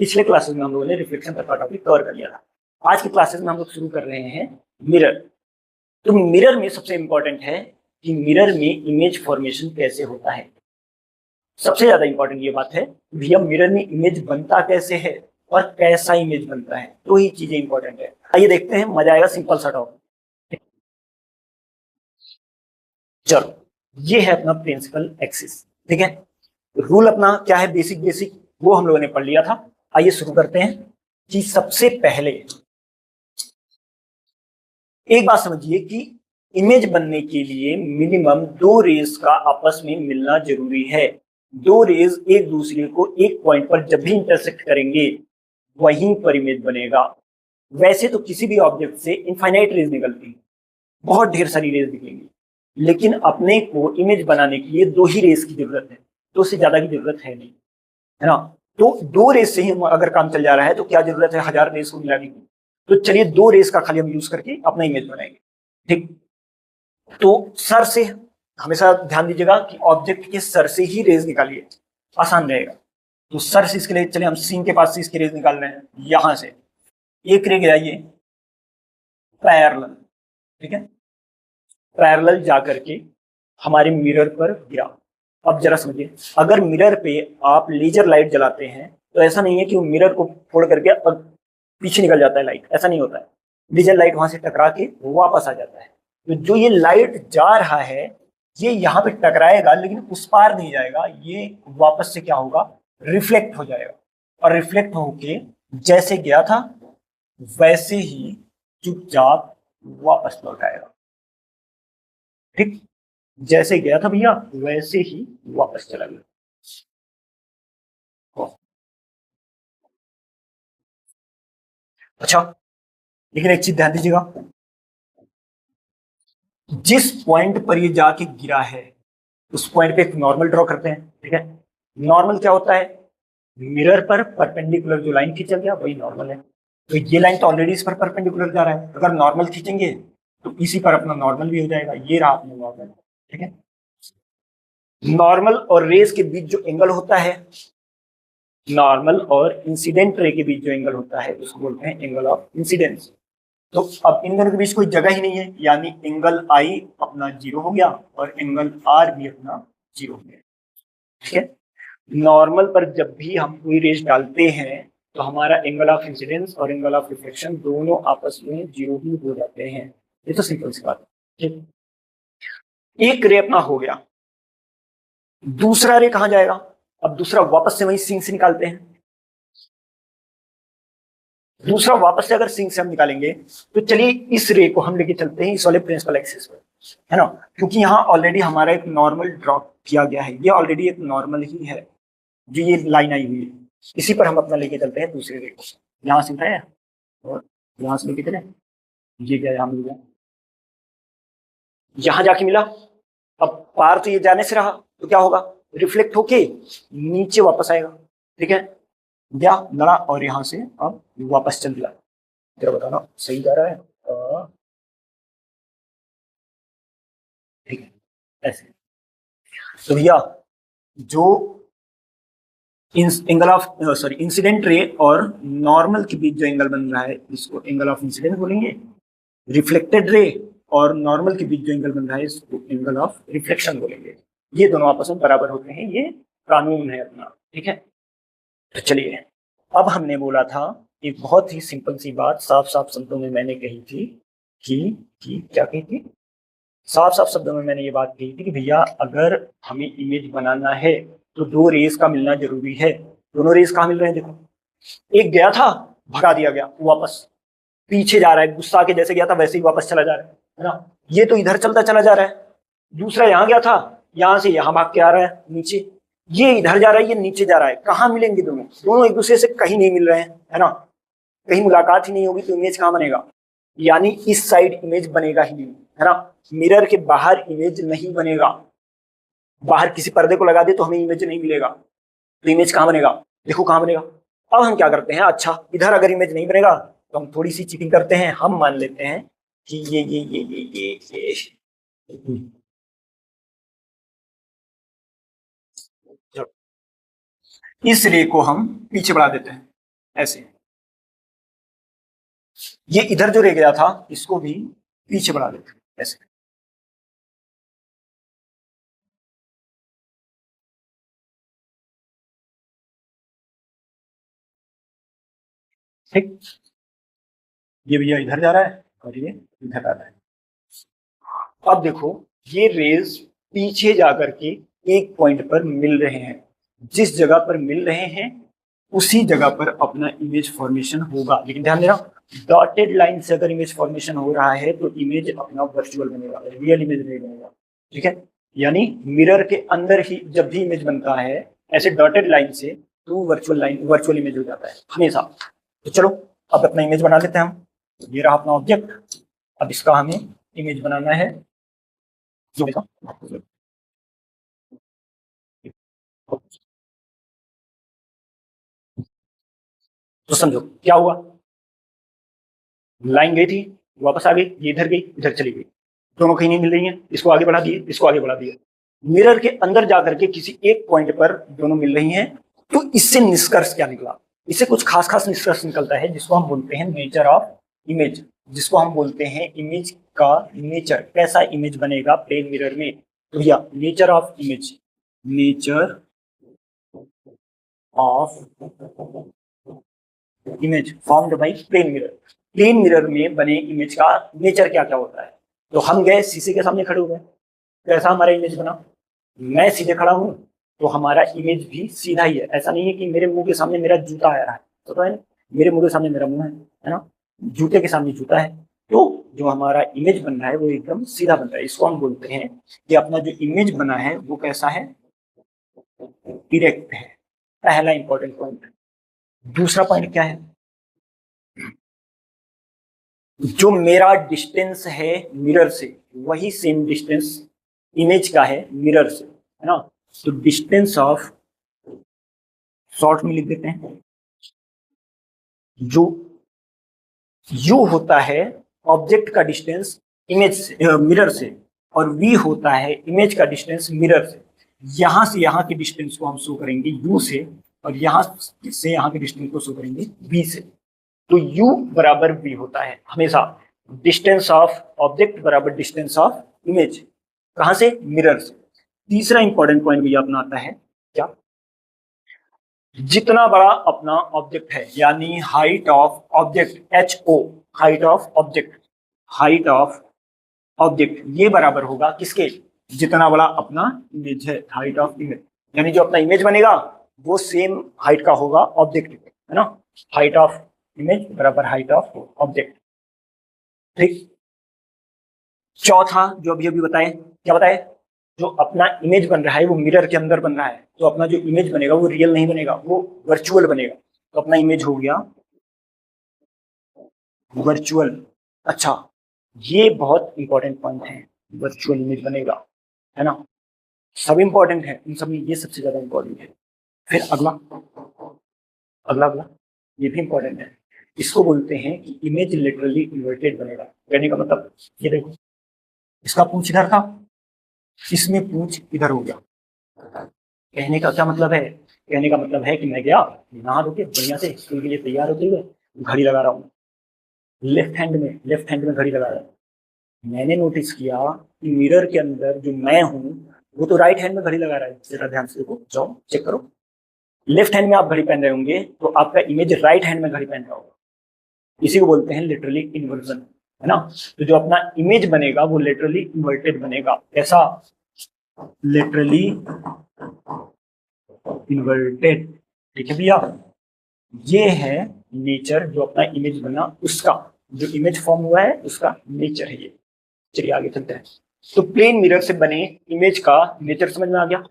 पिछले क्लासेस में हम लोगों ने रिफ्लेक्शन का टॉपिक कवर कर लिया था। आज की क्लासेस में हम लोग शुरू कर रहे हैं मिरर। तो मिरर में सबसे इंपॉर्टेंट है कि मिरर में इमेज फॉर्मेशन कैसे होता है। सबसे ज्यादा इंपॉर्टेंट ये बात है भैया मिरर में इमेज बनता कैसे है और कैसा इमेज बनता है, तो ही चीजें इंपॉर्टेंट है। आइए देखते हैं, मजा आएगा, सिंपल सा टॉपिक। चलो, ये है अपना प्रिंसिपल एक्सिस, ठीक है। रूल अपना क्या है, बेसिक बेसिक वो हम लोगों ने पढ़ लिया था। आइए शुरू करते हैं कि सबसे पहले एक बात समझिए कि इमेज बनने के लिए मिनिमम दो रेज का आपस में मिलना जरूरी है। दो रेज एक दूसरे को एक पॉइंट पर जब भी इंटरसेक्ट करेंगे वहीं पर इमेज बनेगा। वैसे तो किसी भी ऑब्जेक्ट से इनफाइनाइट रेज निकलती है, बहुत ढेर सारी रेज निकलेंगी, लेकिन अपने को इमेज बनाने के लिए दो ही रेज की जरूरत है, तो उससे ज्यादा की जरूरत है नहीं, है ना। तो दो रेस से ही अगर काम चल जा रहा है तो क्या जरूरत है 1000 रेस को मिलाने की। तो चलिए दो रेस का खाली हम यूज करके अपना इमेज बनाएंगे, ठीक। तो सर से हमेशा ध्यान दीजिएगा कि ऑब्जेक्ट के सर से ही रेज निकालिए, आसान रहेगा। तो सर से इसके लिए चलिए हम सीन के पास से इसकी रेज निकाल रहे हैं, यहां से एक रे गया ये पैरेलल, ठीक है। पैरेलल जाकर के हमारे मिरर पर गिरा। अब जरा समझिए, अगर मिरर पे आप लेजर लाइट जलाते हैं तो ऐसा नहीं है कि वो मिरर को फोड़ करके अब पीछे निकल जाता है लाइट, ऐसा नहीं होता है। लेजर लाइट वहां से टकरा के वापस आ जाता है। तो जो ये लाइट जा रहा है ये यहाँ पे टकराएगा लेकिन उस पार नहीं जाएगा, ये वापस से क्या होगा, रिफ्लेक्ट हो जाएगा। और रिफ्लेक्ट होके जैसे गया था वैसे ही चुपचाप वापस लौट आएगा, ठीक। जैसे गया था भैया वैसे ही वापस चला गया। अच्छा, लेकिन एक चीज ध्यान दीजिएगा, जिस पॉइंट पर ये जाके गिरा है उस पॉइंट पे एक नॉर्मल ड्रॉ करते हैं, ठीक है। नॉर्मल क्या होता है, मिरर पर परपेंडिकुलर जो लाइन खींचा गया वही नॉर्मल है। तो ये लाइन तो ऑलरेडी इस पर परपेंडिकुलर जा रहा है, अगर नॉर्मल खींचेंगे तो इसी पर अपना नॉर्मल भी हो जाएगा। ये रहा अपना नॉर्मल, ठीक है। नॉर्मल और रेस के बीच जो एंगल होता है, नॉर्मल और इंसिडेंट रे के बीच जो एंगल होता है उसको बोलते हैं एंगल ऑफ इंसिडेंस। तो अब इन दोनों के बीच कोई जगह ही नहीं है, यानी एंगल आई अपना जीरो हो गया और एंगल आर भी अपना जीरो हो गया, ठीक है। नॉर्मल पर जब भी हम कोई रेज डालते हैं तो हमारा एंगल ऑफ इंसिडेंस और एंगल ऑफ रिफ्लेक्शन दोनों आपस में जीरो ही हो जाते हैं। ये तो सिंपल सी बात है, ठीक। एक रे अपना हो गया, दूसरा रे कहां जाएगा। अब दूसरा वापस से वही सिंक से निकालते हैं। दूसरा वापस से अगर सिंक से हम निकालेंगे तो चलिए इस रे को हम लेके चलते हैं इस वाले प्रिंसिपल एक्सिस पर, है ना। क्योंकि यहाँ ऑलरेडी हमारा एक नॉर्मल ड्रॉ किया गया है, ये ऑलरेडी एक नॉर्मल ही है जो ये लाइन आई हुई है, इसी पर हम अपना लेके चलते हैं दूसरे रे को। यहाँ से उठाया और यहाँ से लेके चले, ये क्या यहाँ मिल गया, यहाँ जाके मिला। अब पार तो ये जाने से रहा तो क्या होगा, रिफ्लेक्ट होके नीचे वापस आएगा, ठीक है। गया लड़ा और यहां से अब वापस चल दिया। तेरा बताना सही जा रहा है, ठीक है। ऐसे तो भैया जो angle of sorry incident ray और नॉर्मल के बीच जो एंगल बन रहा है इसको एंगल ऑफ इंसिडेंस बोलेंगे। रिफ्लेक्टेड रे और नॉर्मल के बीच जो एंगल बन रहा है इसको एंगल ऑफ रिफ्लेक्शन बोलेंगे। ये दोनों आपस में बराबर होते हैं, ये कानून है अपना, ठीक है। तो चलिए, अब हमने बोला था एक बहुत ही सिंपल सी बात, साफ साफ शब्दों में मैंने कही थी कि क्या कही थी, साफ साफ शब्दों में मैंने ये बात कही थी कि भैया अगर हमें इमेज बनाना है तो दो रेस का मिलना जरूरी है। दोनों रेस कहाँ मिल रहे हैं, देखो एक गया था भगा दिया गया, वापस पीछे जा रहा है, गुस्सा के जैसे गया था वैसे ही वापस चला जा रहा है ना। ये तो इधर चलता चला जा रहा है, दूसरा यहाँ गया था यहाँ से यहाँ भाग के आ रहा है नीचे, ये इधर जा रहा है ये नीचे जा रहा है। कहाँ मिलेंगे दोनों, दोनों एक दूसरे से कहीं नहीं मिल रहे हैं, है ना। कहीं मुलाकात ही नहीं होगी तो इमेज कहाँ बनेगा, यानी इस साइड इमेज बनेगा ही नहीं, है ना। मिरर के बाहर इमेज नहीं बनेगा, बाहर किसी पर्दे को लगा दे तो हमें इमेज नहीं मिलेगा, तो इमेज कहाँ बनेगा, देखो कहाँ बनेगा। अब हम क्या करते हैं, अच्छा इधर अगर इमेज नहीं बनेगा तो हम थोड़ी सी चीटिंग करते हैं, हम मान लेते हैं कि ये इस रे को हम पीछे बढ़ा देते हैं, ऐसे। ये इधर जो रह गया था इसको भी पीछे बढ़ा देते ऐसे। ठीक, ये भैया इधर जा रहा है और ये इधर आ रहा है। अब देखो ये रेज पीछे जाकर के एक पॉइंट पर मिल रहे हैं, जिस जगह पर मिल रहे हैं उसी जगह पर अपना इमेज फॉर्मेशन होगा। लेकिन ध्यान देना, डॉटेड लाइन से अगर इमेज फॉर्मेशन हो रहा है तो इमेज अपना वर्चुअल बनेगा, रियल इमेज नहीं बनेगा। ठीक है, यानी मिरर के अंदर ही जब भी इमेज बनता है ऐसे डॉटेड लाइन से, तो वर्चुअल इमेज हो जाता है हमेशा। तो चलो अब अपना इमेज बना लेते हैं हम। ये रहा अपना ऑब्जेक्ट, अब इसका हमें इमेज बनाना है। तो समझो क्या हुआ, लाइन गई थी, वापस आ गई, ये इधर गई, इधर चली गई, दोनों कहीं नहीं मिल रही हैं, इसको आगे बढ़ा दिए, इसको आगे बढ़ा दिया। मिरर के अंदर जाकर के किसी एक पॉइंट पर दोनों मिल रही हैं। तो इससे निष्कर्ष क्या निकला, इससे कुछ खास खास निष्कर्ष निकलता है जिसको हम बोलते हैं नेचर ऑफ इमेज, जिसको हम बोलते हैं इमेज का नेचर, कैसा इमेज बनेगा प्लेन मिरर में। तो भैया nature of image, nature of image formed by plane mirror. Plane mirror में बने इमेज का नेचर क्या क्या होता है। तो हम गए शीशे के सामने खड़े हो गए, कैसा हमारा इमेज बना, मैं सीधे खड़ा हूं तो हमारा इमेज भी सीधा ही है। ऐसा नहीं है कि मेरे मुंह के सामने मेरा जूता आ रहा है, तो है मेरे मुंह के सामने मेरा मुंह है ना, जूते के सामने जूता है। तो जो हमारा इमेज बन रहा है वो एकदम सीधा बन रहा है। इसको हम बोलते हैं कि अपना जो इमेज बना है वो कैसा है, डायरेक्ट है। पहला इंपॉर्टेंट पॉइंट। दूसरा पॉइंट क्या है, जो मेरा डिस्टेंस है मिरर से वही सेम डिस्टेंस इमेज का है मिरर से, है ना। तो डिस्टेंस ऑफ, शॉर्ट में लिख देते हैं, जो यू होता है ऑब्जेक्ट का डिस्टेंस इमेज से, मिरर से, और वी होता है इमेज का डिस्टेंस मिरर से। यहां से यहां के डिस्टेंस को हम शो करेंगे यू से, और यहां से यहां के डिस्टेंस को शो करेंगे वी से। तो u बराबर v होता है हमेशा, डिस्टेंस ऑफ ऑब्जेक्ट बराबर डिस्टेंस ऑफ इमेज, कहां से, मिरर से। तीसरा इंपॉर्टेंट पॉइंट भी अपना आता है क्या, जितना बड़ा अपना ऑब्जेक्ट है, यानी height of object, HO, height of object, height of object ये बराबर होगा किसके, जितना बड़ा अपना इमेज है, हाइट ऑफ इमेज। यानी जो अपना इमेज बनेगा वो सेम हाइट का होगा ऑब्जेक्ट, है ना। हाइट ऑफ इमेज बराबर हाइट ऑफ ऑब्जेक्ट। ठीक, चौथा जो अभी अभी बताए, क्या बताए, जो अपना इमेज बन रहा है वो मिरर के अंदर बन रहा है, तो अपना जो इमेज बनेगा वो रियल नहीं बनेगा, वो वर्चुअल बनेगा। तो अपना इमेज हो गया वर्चुअल। अच्छा, ये बहुत इंपॉर्टेंट पॉइंट है, वर्चुअल इमेज बनेगा, है ना। सब इंपॉर्टेंट है, इन सब में ये सबसे ज्यादा इंपॉर्टेंट है। फिर अगला अगला अगला ये भी इंपॉर्टेंट है, इसको बोलते हैं कि इमेज लिटरली इन्वर्टेड बनेगा। कहने का मतलब ये देखो, इसका पूंछ इधर था, इसमें पूंछ इधर हो गया। कहने का क्या मतलब है, कहने का मतलब है कि मैं गया नहा धो के बढ़िया से स्कूल के लिए तैयार होते हुए घड़ी लगा रहा हूँ, लेफ्ट हैंड में घड़ी लगा रहा हूँ। मैंने नोटिस किया कि मिरर के अंदर जो मैं हूँ वो तो राइट हैंड में घड़ी लगा रहा है। जरा ध्यान से देखो, जाओ चेक करो, लेफ्ट हैंड में आप घड़ी पहन रहे होंगे तो आपका इमेज राइट हैंड में घड़ी पहन रहा होगा। इसी को बोलते हैं लिटरली इन्वर्जन, है ना। तो जो अपना इमेज बनेगा वो लिटरली इन्वर्टेड बनेगा। ऐसा लिटरली इन्वर्टेड, ठीक है भैया। ये है नेचर, जो अपना इमेज बना उसका, जो इमेज फॉर्म हुआ है उसका नेचर है ये। चलिए आगे चलते हैं। तो प्लेन मिरर से बने इमेज का नेचर समझ में आ गया।